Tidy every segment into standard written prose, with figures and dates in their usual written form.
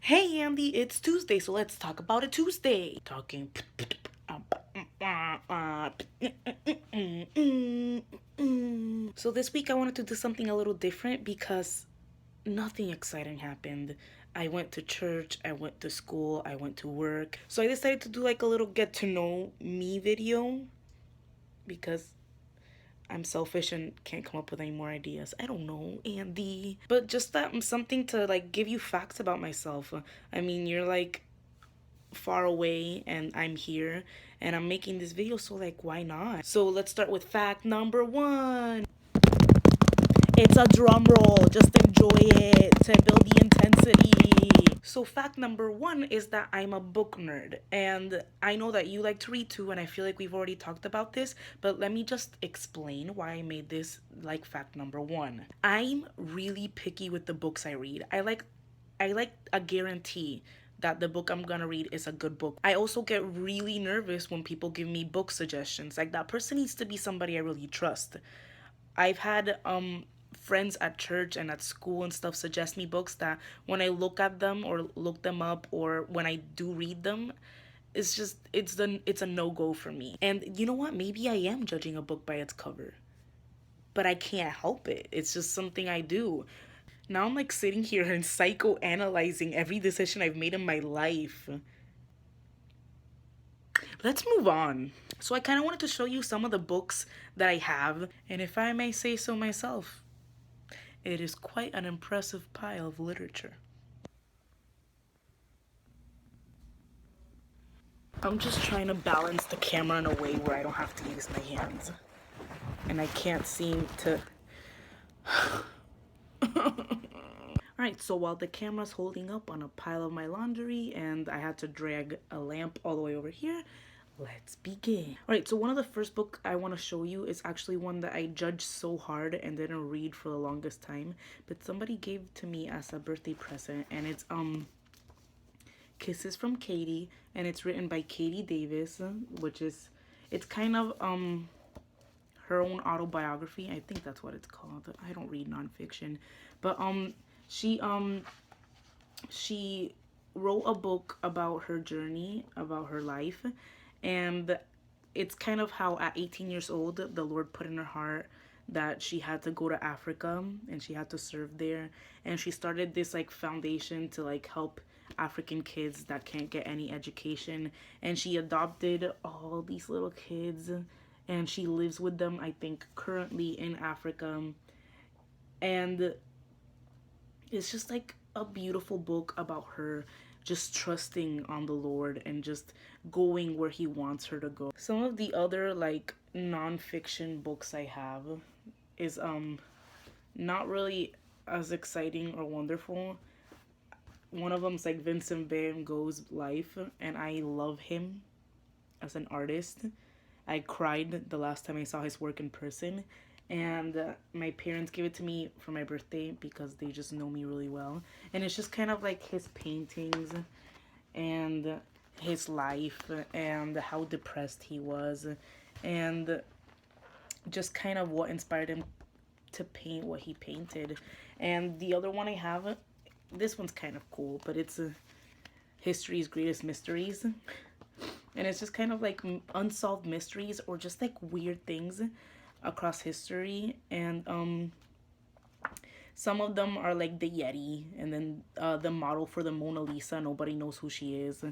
Hey Andy, it's Tuesday, so let's talk about a Tuesday. Talking. So this week I wanted to do something a little different because nothing exciting happened. I went to church, I went to school, I went to work. So I decided to do like a little get to know me video because I'm selfish and can't come up with any more ideas. I don't know, Andy. But just that something to like give you facts about myself. I mean, you're like far away and I'm here and I'm making this video, so like why not? So let's start with fact number one. It's a drum roll. Just enjoy it to build the intensity. So, fact number one is that I'm a book nerd. And I know that you like to read too, and I feel like we've already talked about this, but let me just explain why I made this like fact number one. I'm really picky with the books I read. I like a guarantee that the book I'm gonna read is a good book. I also get really nervous when people give me book suggestions. Like that person needs to be somebody I really trust. I've had friends at church and at school and stuff suggest me books that when I look at them or look them up or when I do read them, it's a no-go for me. And you know what? Maybe I am judging a book by its cover, but I can't help it. It's just something I do. Now I'm like sitting here and psychoanalyzing every decision I've made in my life. Let's move on. So I kind of wanted to show you some of the books that I have, and if I may say so myself, it is quite an impressive pile of literature. I'm just trying to balance the camera in a way where I don't have to use my hands. And I can't seem to. Alright, so while the camera's holding up on a pile of my laundry and I had to drag a lamp all the way over here, let's begin. Alright, so one of the first book I want to show you is actually one that I judged so hard and didn't read for the longest time, but somebody gave to me as a birthday present, and it's Kisses from Katie, and it's written by Katie Davis, which is it's kind of her own autobiography. I think that's what it's called. I don't read nonfiction, but she um she wrote a book about her journey, about her life, and it's kind of how at 18 years old the Lord put in her heart that she had to go to Africa and she had to serve there, and she started this like foundation to like help African kids that can't get any education, and she adopted all these little kids and she lives with them, I think currently in Africa. And it's just like a beautiful book about her just trusting on the Lord and just going where he wants her to go. Some of the other like nonfiction books I have is not really as exciting or wonderful. One of them's like Vincent Van Gogh's life, and I love him as an artist. I cried the last time I saw his work in person, and my parents gave it to me for my birthday because they just know me really well. And it's just kind of like his paintings and his life and how depressed he was, and just kind of what inspired him to paint what he painted. And the other one I have, this one's kind of cool, but it's History's Greatest Mysteries, and it's just kind of like unsolved mysteries or just like weird things across history. And some of them are like the Yeti, and then the model for the Mona Lisa, nobody knows who she is.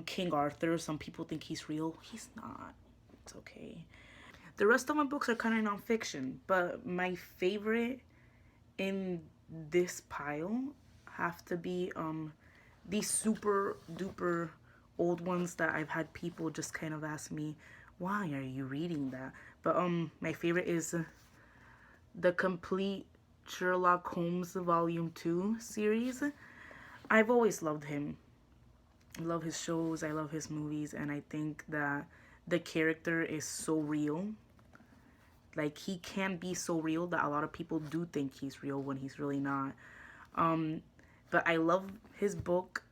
King Arthur, some people think he's real, he's not. It's okay. The rest of my books are kind of nonfiction, but my favorite in this pile have to be these super duper old ones that I've had people just kind of ask me, why are you reading that? But my favorite is the complete Sherlock Holmes Volume 2 series. I've always loved him. I love his shows, I love his movies, and I think that the character is so real. Like, he can be so real that a lot of people do think he's real when he's really not. But I love his book.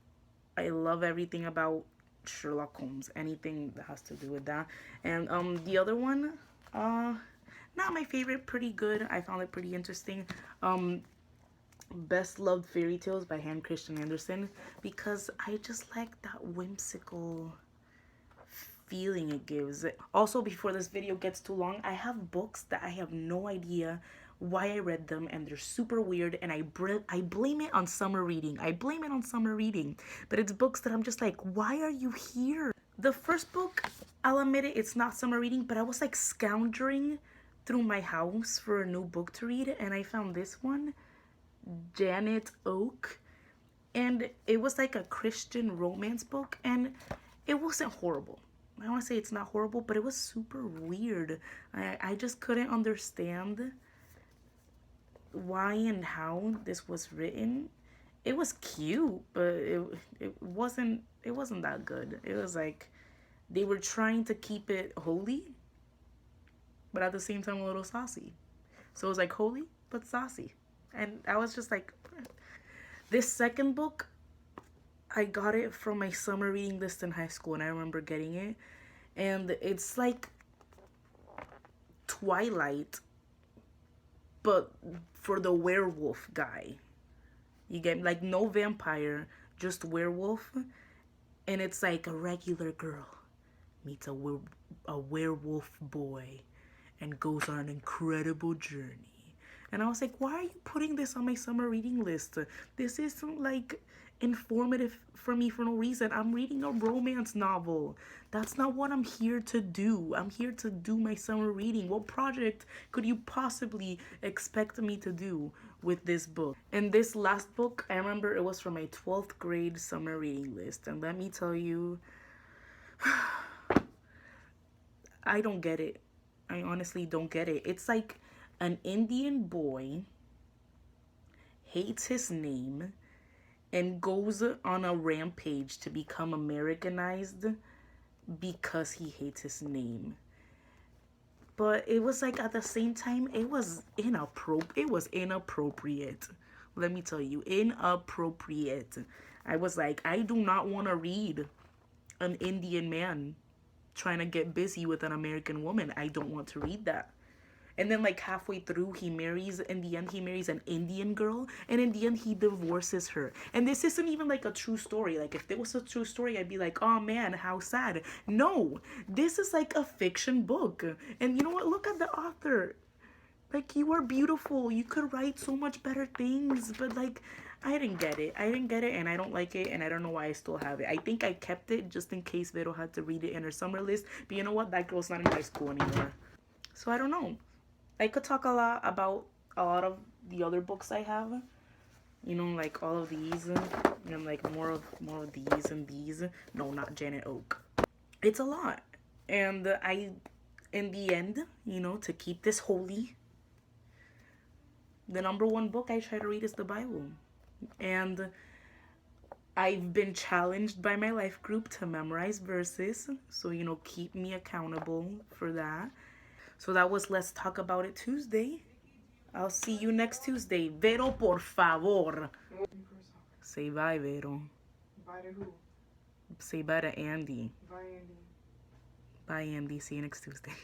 I love everything about Sherlock Holmes, anything that has to do with that. And the other one, not my favorite, pretty good. I found it pretty interesting. Best Loved Fairy Tales by Hans Christian Andersen, because I just like that whimsical feeling it gives. Also, before this video gets too long, I have books that I have no idea why I read them, and they're super weird, and I blame it on summer reading. I blame it on summer reading. But it's books that I'm just like, why are you here? The first book, I'll admit it, it's not summer reading, but I was like scoundering through my house for a new book to read, and I found this one, Janet Oak, and it was like a Christian romance book, and it wasn't horrible. I want to say it's not horrible, but it was super weird. I just couldn't understand why and how this was written. It was cute, but it wasn't that good. It was like they were trying to keep it holy, but at the same time a little saucy. So it was like holy but saucy. And I was just like, this second book, I got it from my summer reading list in high school, and I remember getting it. And it's like Twilight, but for the werewolf guy. You get like no vampire, just werewolf. And it's like a regular girl meets a werewolf boy and goes on an incredible journey. And I was like, why are you putting this on my summer reading list? This isn't like informative for me for no reason. I'm reading a romance novel. That's not what I'm here to do. I'm here to do my summer reading. What project could you possibly expect me to do with this book? And this last book, I remember it was from my 12th grade summer reading list. And let me tell you, I don't get it. I honestly don't get it. It's like an Indian boy hates his name and goes on a rampage to become Americanized because he hates his name. But it was like at the same time, it was inappropriate. Let me tell you, inappropriate. I was like, I do not want to read an Indian man trying to get busy with an American woman. I don't want to read that. And then like halfway through, in the end he marries an Indian girl, and in the end he divorces her. And this isn't even like a true story. Like if it was a true story, I'd be like, oh man, how sad. No, this is like a fiction book. And you know what? Look at the author. Like, you are beautiful. You could write so much better things, but like, I didn't get it. And I don't like it, and I don't know why I still have it. I think I kept it just in case Vero had to read it in her summer list. But you know what? That girl's not in high school anymore. So I don't know. I could talk a lot about a lot of the other books I have. You know, like all of these, and like more of these and these. No, not Janet Oak. It's a lot. And in the end, you know, to keep this holy, the number one book I try to read is the Bible. And I've been challenged by my life group to memorize verses. So, you know, keep me accountable for that. So that was Let's Talk About It Tuesday. I'll see you next Tuesday. Vero, por favor. Say bye, Vero. Bye to who? Say bye to Andy. Bye, Andy. Bye, Andy. See you next Tuesday.